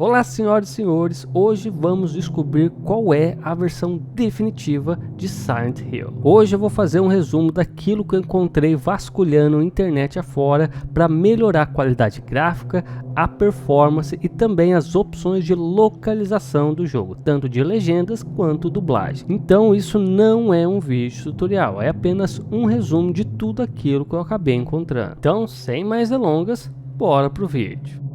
Olá senhoras e senhores, hoje vamos descobrir qual é a versão definitiva de Silent Hill. Hoje eu vou fazer um resumo daquilo que eu encontrei vasculhando a internet afora para melhorar a qualidade gráfica, a performance e também as opções de localização do jogo, tanto de legendas quanto dublagem. Então isso não é um vídeo tutorial, é apenas um resumo de tudo aquilo que eu acabei encontrando. Então sem mais delongas, bora pro vídeo.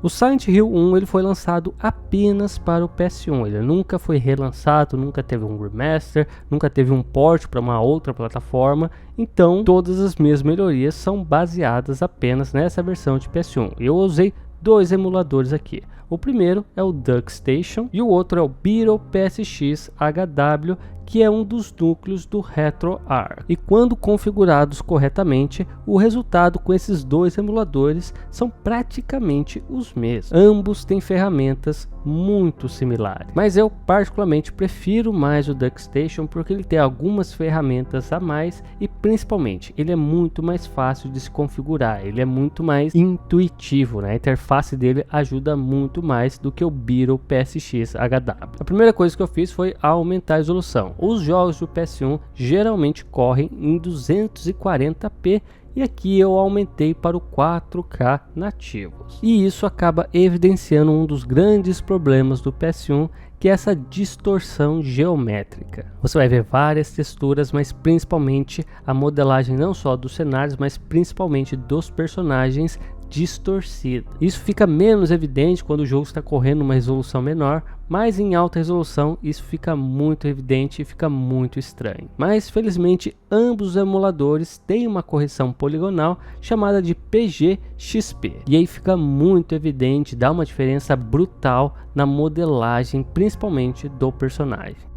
O Silent Hill 1 ele foi lançado apenas para o PS1, ele nunca foi relançado, nunca teve um remaster, nunca teve um port para uma outra plataforma, então todas as minhas melhorias são baseadas apenas nessa versão de PS1. Eu usei dois emuladores aqui, o primeiro é o DuckStation e o outro é o Beetle PSX HW, que é um dos núcleos do RetroArch. E quando configurados corretamente, o resultado com esses dois emuladores são praticamente os mesmos. Ambos têm ferramentas muito similares, mas eu particularmente prefiro mais o DuckStation porque ele tem algumas ferramentas a mais e principalmente ele é muito mais fácil de se configurar, ele é muito mais intuitivo, né? A interface dele ajuda muito mais do que o Beetle PSX HW. A primeira coisa que eu fiz foi aumentar a resolução. Os jogos do PS1 geralmente correm em 240p e aqui eu aumentei para o 4K nativos. E isso acaba evidenciando um dos grandes problemas do PS1, que é essa distorção geométrica. Você vai ver várias texturas, mas principalmente a modelagem não só dos cenários, mas principalmente dos personagens distorcida. Isso fica menos evidente quando o jogo está correndo uma resolução menor, mas em alta resolução isso fica muito evidente e fica muito estranho. Mas felizmente ambos os emuladores têm uma correção poligonal chamada de PGXP, e aí fica muito evidente, dá uma diferença brutal na modelagem, principalmente do personagem.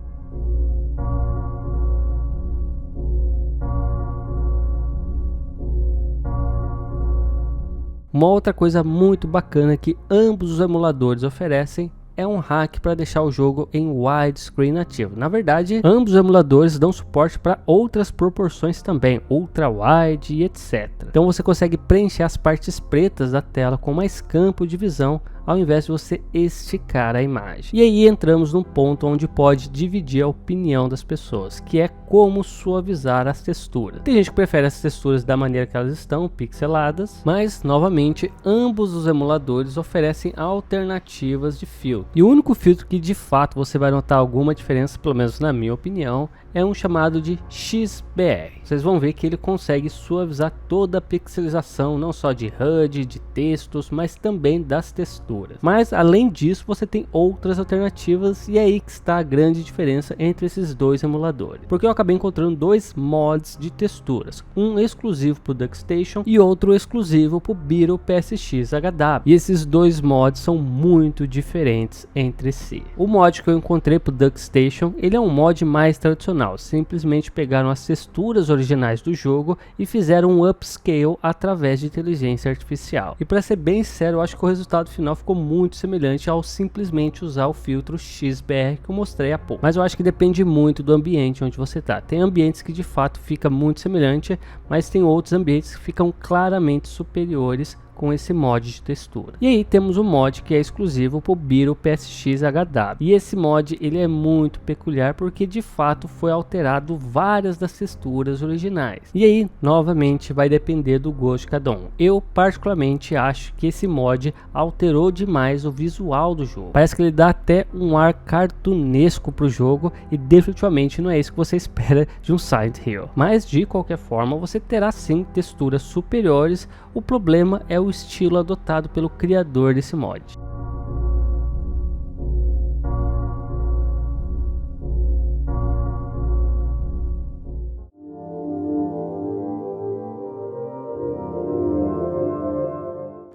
Uma outra coisa muito bacana que ambos os emuladores oferecem é um hack para deixar o jogo em widescreen nativo. Na verdade, ambos os emuladores dão suporte para outras proporções também, ultra wide e etc. Então você consegue preencher as partes pretas da tela com mais campo de visão, ao invés de você esticar a imagem. E aí entramos num ponto onde pode dividir a opinião das pessoas, que é como suavizar as texturas. Tem gente que prefere as texturas da maneira que elas estão, pixeladas, mas novamente ambos os emuladores oferecem alternativas de filtro. E o único filtro que de fato você vai notar alguma diferença, pelo menos na minha opinião, é um chamado de XBR. Vocês vão ver que ele consegue suavizar toda a pixelização, não só de HUD, de textos, mas também das texturas. Mas além disso, você tem outras alternativas, e é aí que está a grande diferença entre esses dois emuladores. Porque eu acabei encontrando dois mods de texturas, um exclusivo para o DuckStation e outro exclusivo para o Beetle PSX HW. E esses dois mods são muito diferentes entre si. O mod que eu encontrei para o DuckStation, ele é um mod mais tradicional. Simplesmente pegaram as texturas originais do jogo e fizeram um upscale através de inteligência artificial. E para ser bem sincero, eu acho que o resultado final ficou muito semelhante ao simplesmente usar o filtro XBR que eu mostrei há pouco. Mas eu acho que depende muito do ambiente onde você está. Tem ambientes que de fato fica muito semelhante, mas tem outros ambientes que ficam claramente superiores com esse mod de textura. E aí temos um mod que é exclusivo para o Beetle PSX HW. E esse mod ele é muito peculiar porque de fato foi alterado várias das texturas originais. E aí novamente vai depender do gosto de cada um. Eu particularmente acho que esse mod alterou demais o visual do jogo. Parece que ele dá até um ar cartunesco para o jogo e definitivamente não é isso que você espera de um Silent Hill. Mas de qualquer forma você terá sim texturas superiores. O problema é o estilo adotado pelo criador desse mod.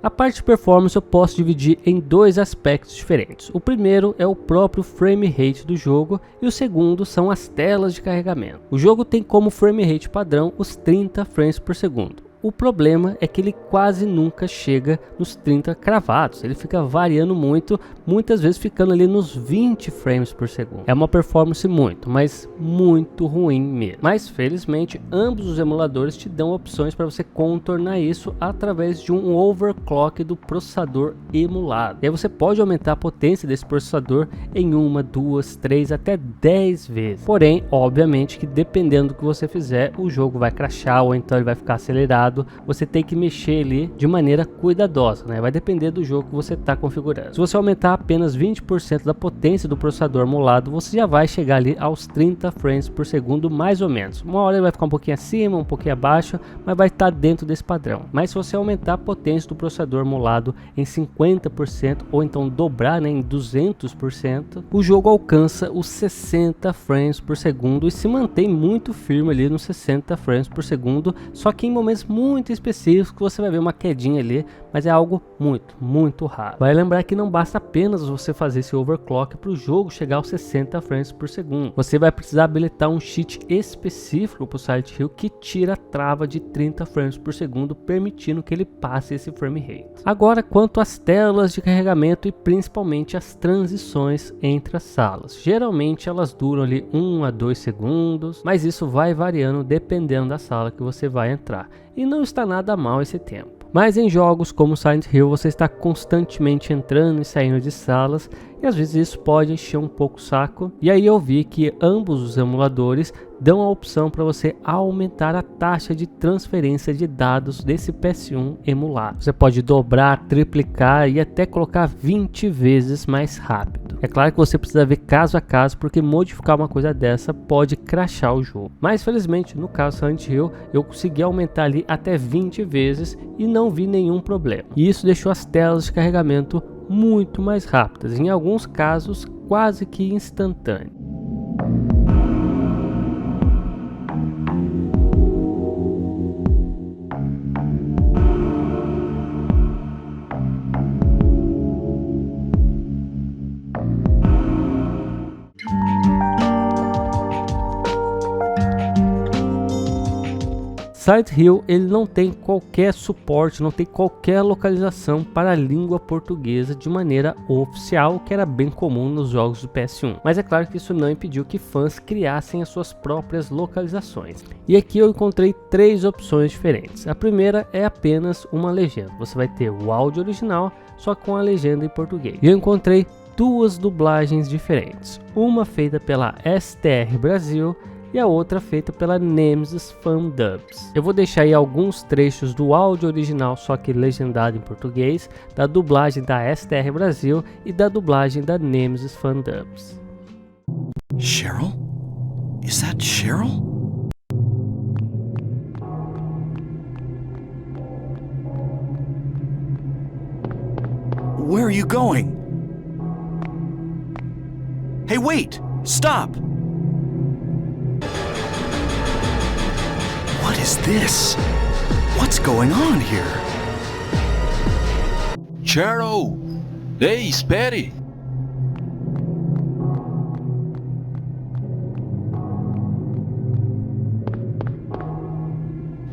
A parte de performance eu posso dividir em dois aspectos diferentes. O primeiro é o próprio frame rate do jogo e o segundo são as telas de carregamento. O jogo tem como frame rate padrão os 30 frames por segundo. O problema é que ele quase nunca chega nos 30 cravados, ele fica variando muito, muitas vezes ficando ali nos 20 frames por segundo. É uma performance mas muito ruim mesmo. Mas felizmente ambos os emuladores te dão opções para você contornar isso através de um overclock do processador emulado. E aí você pode aumentar a potência desse processador em 1, 2, 3 até 10 vezes. Porém, obviamente que dependendo do que você fizer, o jogo vai crashar ou então ele vai ficar acelerado. Você tem que mexer ali de maneira cuidadosa, né? Vai depender do jogo que você está configurando. Se você aumentar apenas 20% da potência do processador emulado, você já vai chegar ali aos 30 frames por segundo mais ou menos. Uma hora ele vai ficar um pouquinho acima, um pouquinho abaixo, mas vai estar dentro desse padrão. Mas se você aumentar a potência do processador emulado em 50% ou então dobrar, né, em 200%, o jogo alcança os 60 frames por segundo e se mantém muito firme ali nos 60 frames por segundo, só que em momentos muito específicos você vai ver uma quedinha ali, mas é algo muito raro. Vai lembrar que não basta apenas você fazer esse overclock para o jogo chegar aos 60 frames por segundo. Você vai precisar habilitar um cheat específico para o Silent Hill que tira a trava de 30 frames por segundo, permitindo que ele passe esse frame rate. Agora, quanto às telas de carregamento e principalmente as transições entre as salas. Geralmente elas duram ali 1 a 2 segundos, mas isso vai variando dependendo da sala que você vai entrar. E não está nada mal esse tempo. Mas em jogos como Silent Hill você está constantemente entrando e saindo de salas e às vezes isso pode encher um pouco o saco. E aí eu vi que ambos os emuladores dão a opção para você aumentar a taxa de transferência de dados desse PS1 emulado. Você pode dobrar, triplicar e até colocar 20 vezes mais rápido. É claro que você precisa ver caso a caso, porque modificar uma coisa dessa pode crashar o jogo. Mas felizmente no caso Silent Hill eu consegui aumentar ali até 20 vezes e não vi nenhum problema. E isso deixou as telas de carregamento muito mais rápidas, em alguns casos quase que instantâneas. Silent Hill ele não tem qualquer suporte, não tem qualquer localização para a língua portuguesa de maneira oficial, que era bem comum nos jogos do PS1. Mas é claro que isso não impediu que fãs criassem as suas próprias localizações. E aqui eu encontrei 3 opções diferentes. A primeira é apenas uma legenda. Você vai ter o áudio original, só com a legenda em português. E eu encontrei 2 dublagens diferentes. Uma feita pela STR Brasil e a outra feita pela Nemesis Fan Dubs. Eu vou deixar aí alguns trechos do áudio original, só que legendado em português, da dublagem da STR Brasil e da dublagem da Nemesis Fan Dubs. Cheryl? Is that Cheryl? Where are you going? Hey, wait! Stop! What is this? What's going on here? Cheryl! Ei, espere!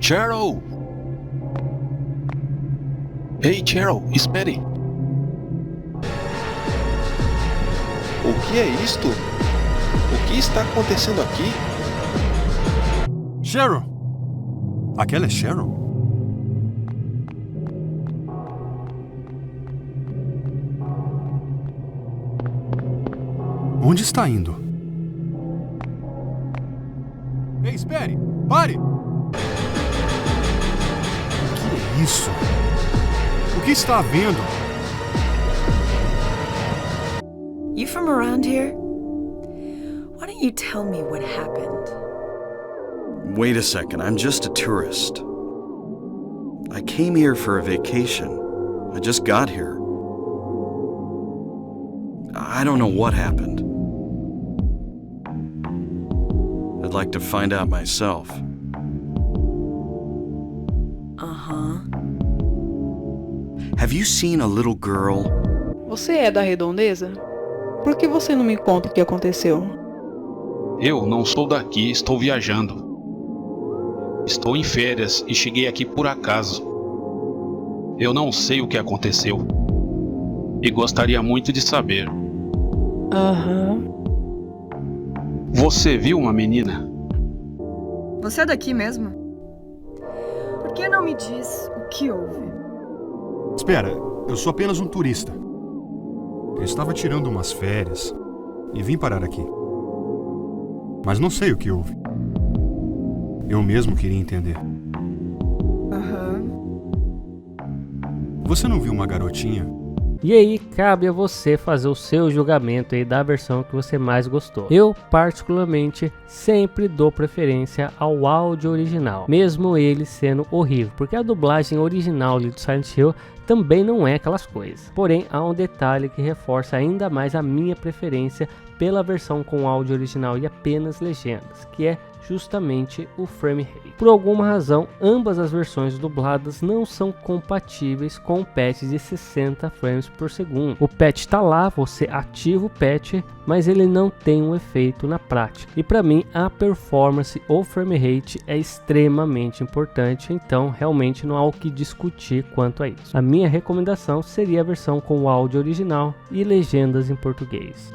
Cheryl! Ei, Cheryl, espere! O que é isto? O que está acontecendo aqui? Cheryl! Aquela é Cheryl? Onde está indo? Ei, espere! Pare! O que é isso? O que está havendo? You from around here? Why don't you tell me what happened? Wait a second, I'm just a tourist. I came here for a vacation. I just got here. I don't know what happened. I'd like to find out myself. Uh-huh. Have you seen a little girl? Você é da Redondeza? Por que você não me conta o que aconteceu? Eu não sou daqui, estou viajando. Estou em férias e cheguei aqui por acaso. Eu não sei o que aconteceu. E gostaria muito de saber. Aham. Você viu uma menina? Você é daqui mesmo? Por que não me diz o que houve? Espera, eu sou apenas um turista. Eu estava tirando umas férias e vim parar aqui. Mas não sei o que houve. Eu mesmo queria entender. Aham. Você não viu uma garotinha? E aí cabe a você fazer o seu julgamento aí da versão que você mais gostou. Eu particularmente sempre dou preferência ao áudio original, mesmo ele sendo horrível, porque a dublagem original ali do Silent Hill também não é aquelas coisas. Porém, há um detalhe que reforça ainda mais a minha preferência pela versão com áudio original e apenas legendas, que é justamente o frame rate. Por alguma razão, ambas as versões dubladas não são compatíveis com o patch de 60 frames por segundo. O patch está lá, você ativa o patch, mas ele não tem um efeito na prática. E para mim, a performance ou frame rate é extremamente importante, então realmente não há o que discutir quanto a isso. A minha recomendação seria a versão com o áudio original e legendas em português.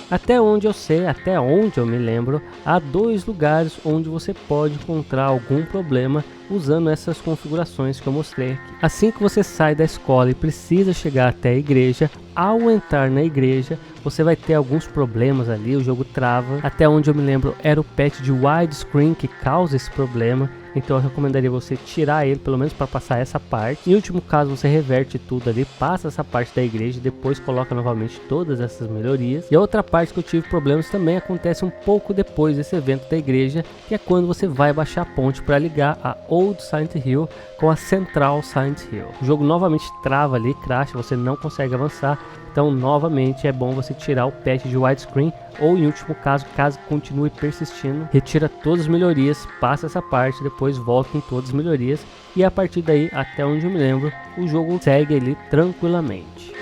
Até onde eu sei, até onde eu me lembro, há 2 lugares onde você pode encontrar algum problema usando essas configurações que eu mostrei aqui. Assim que você sai da escola e precisa chegar até a igreja, ao entrar na igreja, você vai ter alguns problemas ali, o jogo trava. Até onde eu me lembro, era o patch de widescreen que causa esse problema. Então eu recomendaria você tirar ele, pelo menos para passar essa parte. Em último caso, você reverte tudo ali, passa essa parte da igreja e depois coloca novamente todas essas melhorias. E a outra parte que eu tive problemas também acontece um pouco depois desse evento da igreja, que é quando você vai baixar a ponte para ligar a Old Silent Hill com a Central Silent Hill. O jogo novamente trava ali, crasha, você não consegue avançar. Então novamente é bom você tirar o patch de widescreen, ou em último caso, caso continue persistindo, retira todas as melhorias, passa essa parte, depois volta com todas as melhorias, e a partir daí, até onde eu me lembro, o jogo segue ali tranquilamente.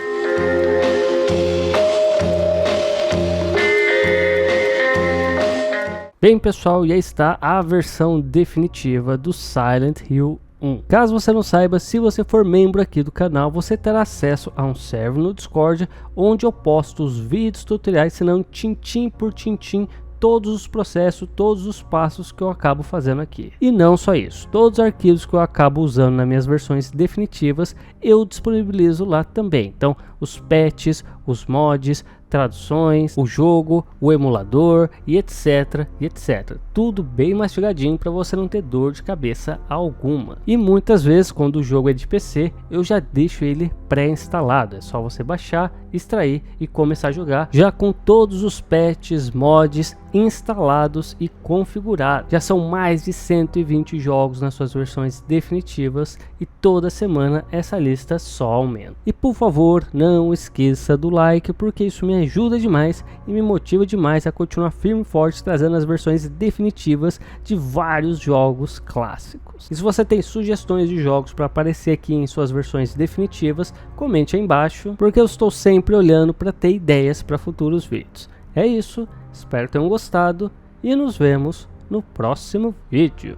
Bem pessoal, e aí está a versão definitiva do Silent Hill 1. Caso você não saiba, se você for membro aqui do canal, você terá acesso a um server no Discord, onde eu posto os vídeos tutoriais, se não tintim por tintim, todos os processos, todos os passos que eu acabo fazendo aqui. E não só isso, todos os arquivos que eu acabo usando nas minhas versões definitivas, eu disponibilizo lá também. Então, os patches, os mods, traduções, o jogo, o emulador e etc, e etc. Tudo bem mastigadinho para você não ter dor de cabeça alguma. E muitas vezes, quando o jogo é de PC, eu já deixo ele pré-instalado. É só você baixar, extrair e começar a jogar, já com todos os patches, mods instalados e configurados. Já são mais de 120 jogos nas suas versões definitivas e toda semana essa lista só aumenta. E por favor, não esqueça do like, porque isso me ajuda demais e me motiva demais a continuar firme e forte trazendo as versões definitivas de vários jogos clássicos. E se você tem sugestões de jogos para aparecer aqui em suas versões definitivas, comente aí embaixo, porque eu estou sempre olhando para ter ideias para futuros vídeos. É isso, espero que tenham gostado e nos vemos no próximo vídeo.